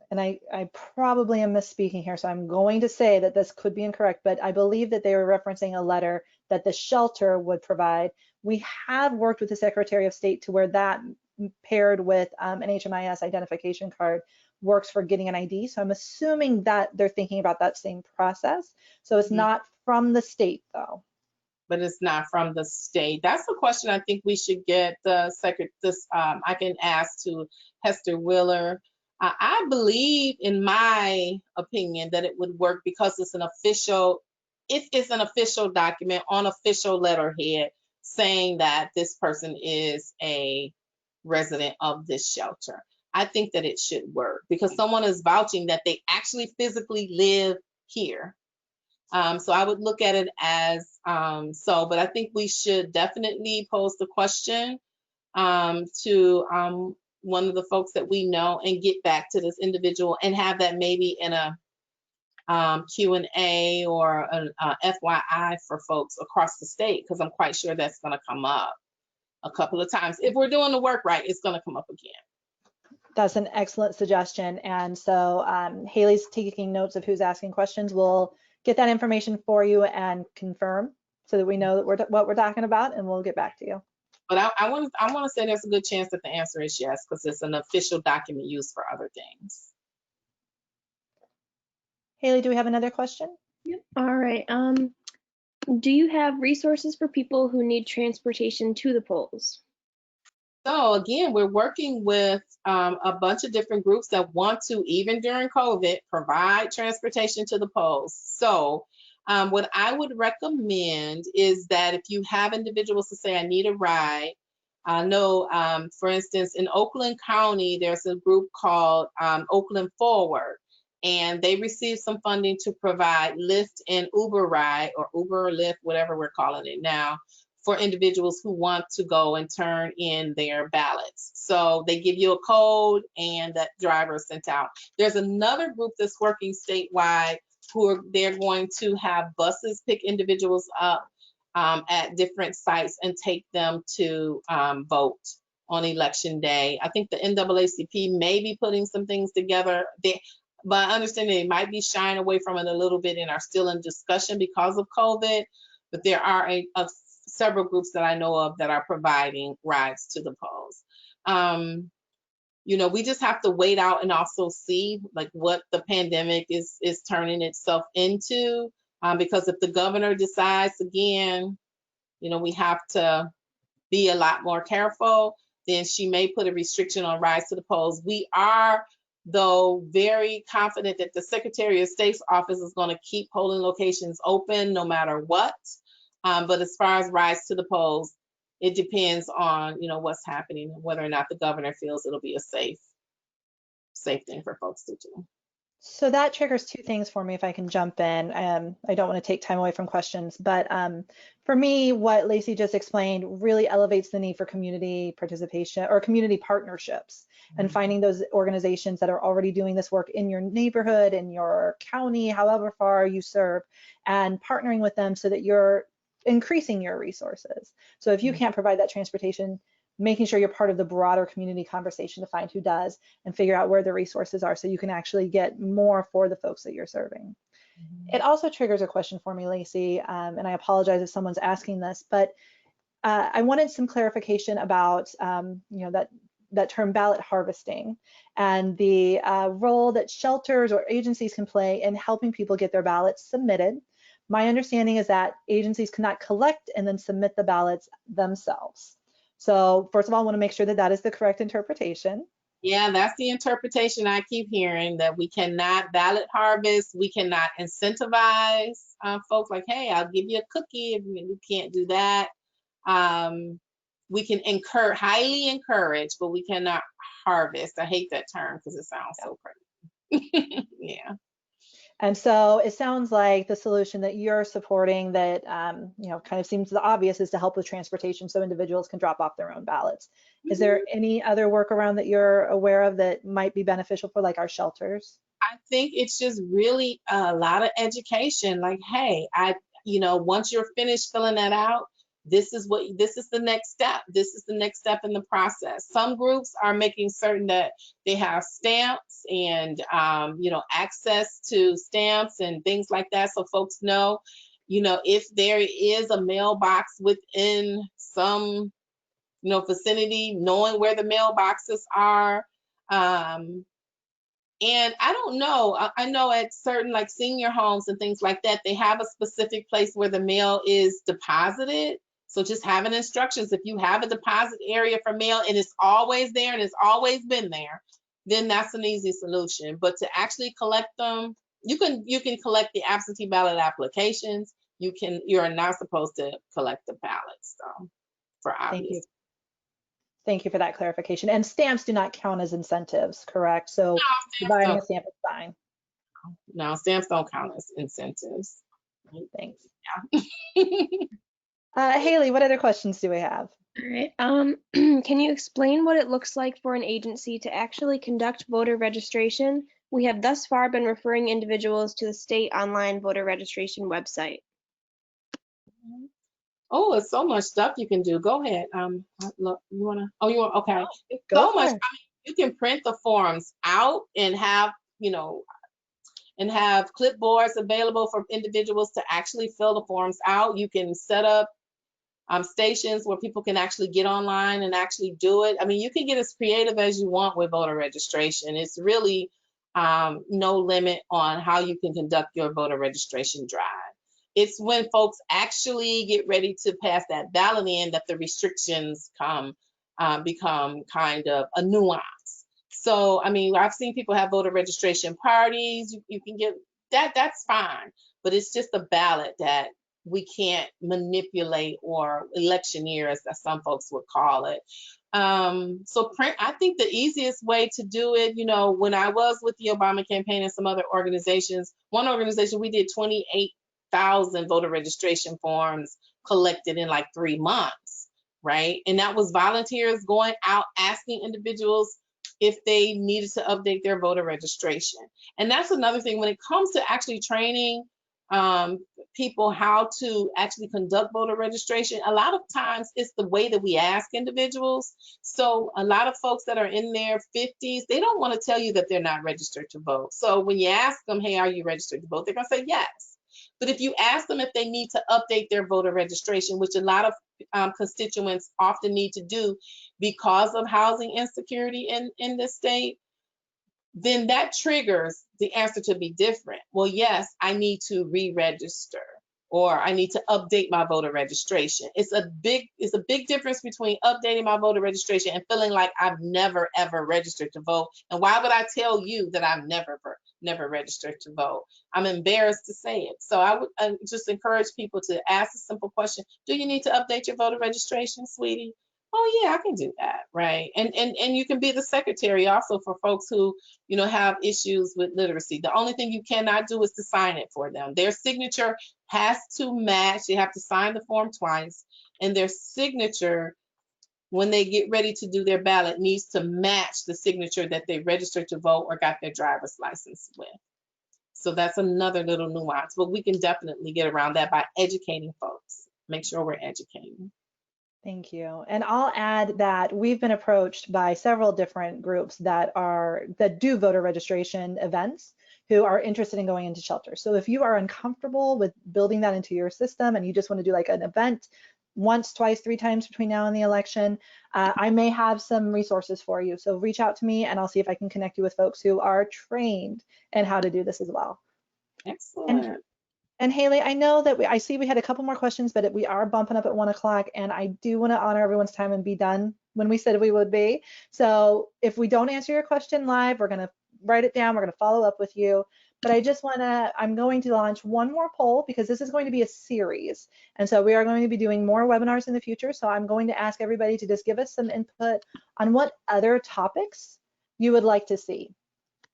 probably am misspeaking here, so I'm going to say that this could be incorrect, but I believe that they were referencing a letter that the shelter would provide. We have worked with the Secretary of State to where that paired with an HMIS identification card works for getting an ID. So I'm assuming that they're thinking about that same process. So it's not from the state though. But it's not from the state. That's a question I think we should get the secretary. I can ask to Hester Wheeler. I believe, in my opinion, that it would work because it's an official. If it's an official document on official letterhead saying that this person is a resident of this shelter, I think that it should work because someone is vouching that they actually physically live here. So I would look at it as but I think we should definitely pose the question to one of the folks that we know and get back to this individual and have that maybe in a Q&A or an FYI for folks across the state, because I'm quite sure that's going to come up a couple of times. If we're doing the work right, it's going to come up again. That's an excellent suggestion. And so Haley's taking notes of who's asking questions. We'll get that information for you and confirm so that we know that what we're talking about, and we'll get back to you. But I want to say there's a good chance that the answer is yes, because it's an official document used for other things. Haley, do we have another question? Yep. All right. Do you have resources for people who need transportation to the polls? So again, we're working with a bunch of different groups that want to, even during COVID, provide transportation to the polls. So what I would recommend is that if you have individuals to say, I need a ride, I know, for instance, in Oakland County, there's a group called Oakland Forward, and they received some funding to provide Lyft and Uber ride, or Uber or Lyft, whatever we're calling it now, for individuals who want to go and turn in their ballots. So they give you a code and that driver is sent out. There's another group that's working statewide they're going to have buses pick individuals up at different sites and take them to vote on election day. I think the NAACP may be putting some things together. But I understand they might be shying away from it a little bit and are still in discussion because of COVID. But there are several groups that I know of that are providing rides to the polls. We just have to wait out and also see like what the pandemic is turning itself into. Because if the governor decides again, we have to be a lot more careful, then she may put a restriction on rides to the polls. We are, though, very confident that the Secretary of State's office is going to keep polling locations open no matter what. But as far as rides to the polls, it depends on, what's happening and whether or not the governor feels it'll be a safe thing for folks to do. So that triggers two things for me, if I can jump in. I don't want to take time away from questions, but for me, what Lacey just explained really elevates the need for community participation or community partnerships, and finding those organizations that are already doing this work in your neighborhood, in your county, however far you serve, and partnering with them so that you're increasing your resources. So if you can't provide that transportation, making sure you're part of the broader community conversation to find who does and figure out where the resources are so you can actually get more for the folks that you're serving. It also triggers a question for me, Lacey, and I apologize if someone's asking this, but I wanted some clarification about that term ballot harvesting and the role that shelters or agencies can play in helping people get their ballots submitted. My understanding is that agencies cannot collect and then submit the ballots themselves. So first of all, I want to make sure that that is the correct interpretation. Yeah, that's the interpretation I keep hearing, that we cannot ballot harvest. We cannot incentivize folks like, hey, I'll give you a cookie if you can't do that. We can highly encourage, but we cannot harvest. I hate that term because it sounds so crazy. Yeah. And so it sounds like the solution that you're supporting that, kind of seems the obvious, is to help with transportation so individuals can drop off their own ballots. Is there any other workaround that you're aware of that might be beneficial for like our shelters? I think it's just really a lot of education. Like, hey, once you're finished filling that out, this is the next step. This is the next step in the process. Some groups are making certain that they have stamps and, access to stamps and things like that. So folks know, if there is a mailbox within some, vicinity, knowing where the mailboxes are. And I don't know, I know at certain like senior homes and things like that, they have a specific place where the mail is deposited. So just having instructions, if you have a deposit area for mail and it's always there and it's always been there, then that's an easy solution. But to actually collect them, you can collect the absentee ballot applications. You're not supposed to collect the ballots, though, for obvious. Thank you for that clarification. And stamps do not count as incentives, correct? So buying a stamp is fine. No, stamps don't count as incentives. Thanks. Yeah. Haley, what other questions do we have? All right. Can you explain what it looks like for an agency to actually conduct voter registration? We have thus far been referring individuals to the state online voter registration website. Oh, it's so much stuff you can do. Go ahead. Look, okay. It's so much. I mean, you can print the forms out and have, clipboards available for individuals to actually fill the forms out. You can set up stations where people can actually get online and actually do it. I mean, you can get as creative as you want with voter registration. It's really no limit on how you can conduct your voter registration drive. It's when folks actually get ready to pass that ballot in that the restrictions become kind of a nuance. So, I mean, I've seen people have voter registration parties. You can get that, that's fine. But it's just a ballot that we can't manipulate or electioneer, as some folks would call it. So print, I think the easiest way to do it, you know, when I was with the Obama campaign and some other organizations, one organization, we did 28,000 voter registration forms collected in like 3 months, right? And that was volunteers going out asking individuals if they needed to update their voter registration. And that's another thing when it comes to actually training people how to actually conduct voter registration. A lot of times it's the way that we ask individuals. So a lot of folks that are in their 50s, they don't want to tell you that they're not registered to vote. So when you ask them, hey, are you registered to vote? They're going to say yes. But if you ask them if they need to update their voter registration, which a lot of constituents often need to do because of housing insecurity in this state, then that triggers the answer to be different. Well, yes, I need to re-register, or I need to update my voter registration. It's a big difference between updating my voter registration and feeling like I've never ever registered to vote. And why would I tell you that I've never registered to vote? I'm embarrassed to say it. So I would just encourage people to ask a simple question: do you need to update your voter registration, sweetie? Oh yeah, I can do that, right? And you can be the secretary also for folks who, you know, have issues with literacy. The only thing you cannot do is to sign it for them. Their signature has to match. They have to sign the form twice, and their signature, when they get ready to do their ballot, needs to match the signature that they registered to vote or got their driver's license with. So that's another little nuance, but we can definitely get around that by educating folks. Make sure we're educating. Thank you. And I'll add that we've been approached by several different groups that do voter registration events who are interested in going into shelters. So if you are uncomfortable with building that into your system and you just want to do like an event once, twice, 3 times between now and the election, I may have some resources for you. So reach out to me and I'll see if I can connect you with folks who are trained in how to do this as well. Excellent. And Haley, I know that I see we had a couple more questions, but we are bumping up at 1 o'clock, and I do want to honor everyone's time and be done when we said we would be. So if we don't answer your question live, we're going to write it down. We're going to follow up with you. But I'm going to launch one more poll because this is going to be a series. And so we are going to be doing more webinars in the future. So I'm going to ask everybody to just give us some input on what other topics you would like to see.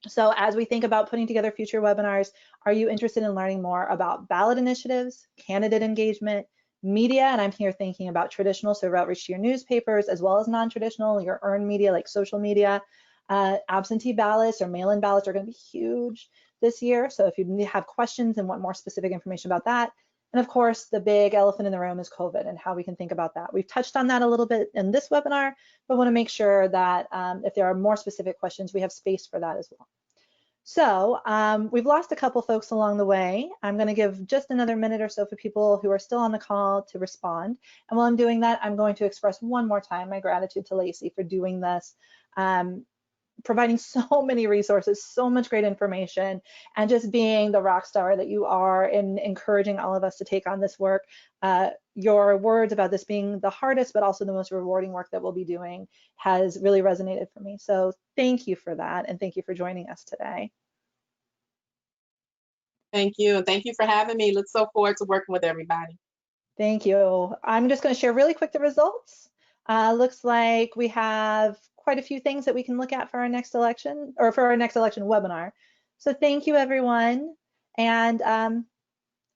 So as we think about putting together future webinars, are you interested in learning more about ballot initiatives, candidate engagement, media? And I'm here thinking about traditional, so outreach to your newspapers, as well as non-traditional, your earned media like social media. Absentee ballots or mail-in ballots are going to be huge this year. So if you have questions and want more specific information about that, and of course, the big elephant in the room is COVID and how we can think about that. We've touched on that a little bit in this webinar, but want to make sure that if there are more specific questions, we have space for that as well. So we've lost a couple folks along the way. I'm going to give just another minute or so for people who are still on the call to respond. And while I'm doing that, I'm going to express one more time my gratitude to Lacey for doing this, providing so many resources, so much great information, and just being the rock star that you are in encouraging all of us to take on this work. Your words about this being the hardest, but also the most rewarding work that we'll be doing has really resonated for me. So thank you for that, and thank you for joining us today. Thank you, and thank you for having me. Look so forward to working with everybody. Thank you. I'm just going to share really quick the results. Looks like we have quite a few things that we can look at for our next election, or for our next election webinar. So thank you, everyone, and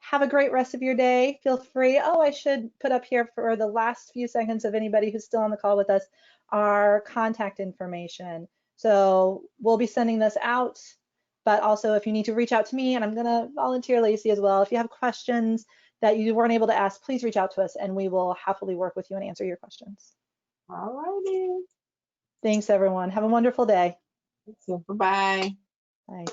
have a great rest of your day. Feel free. Oh, I should put up here for the last few seconds of anybody who's still on the call with us, our contact information. So we'll be sending this out, but also if you need to reach out to me, and I'm going to volunteer Lacey as well. If you have questions that you weren't able to ask, please reach out to us and we will happily work with you and answer your questions. All righty. Thanks, everyone. Have a wonderful day. Bye-bye. Bye.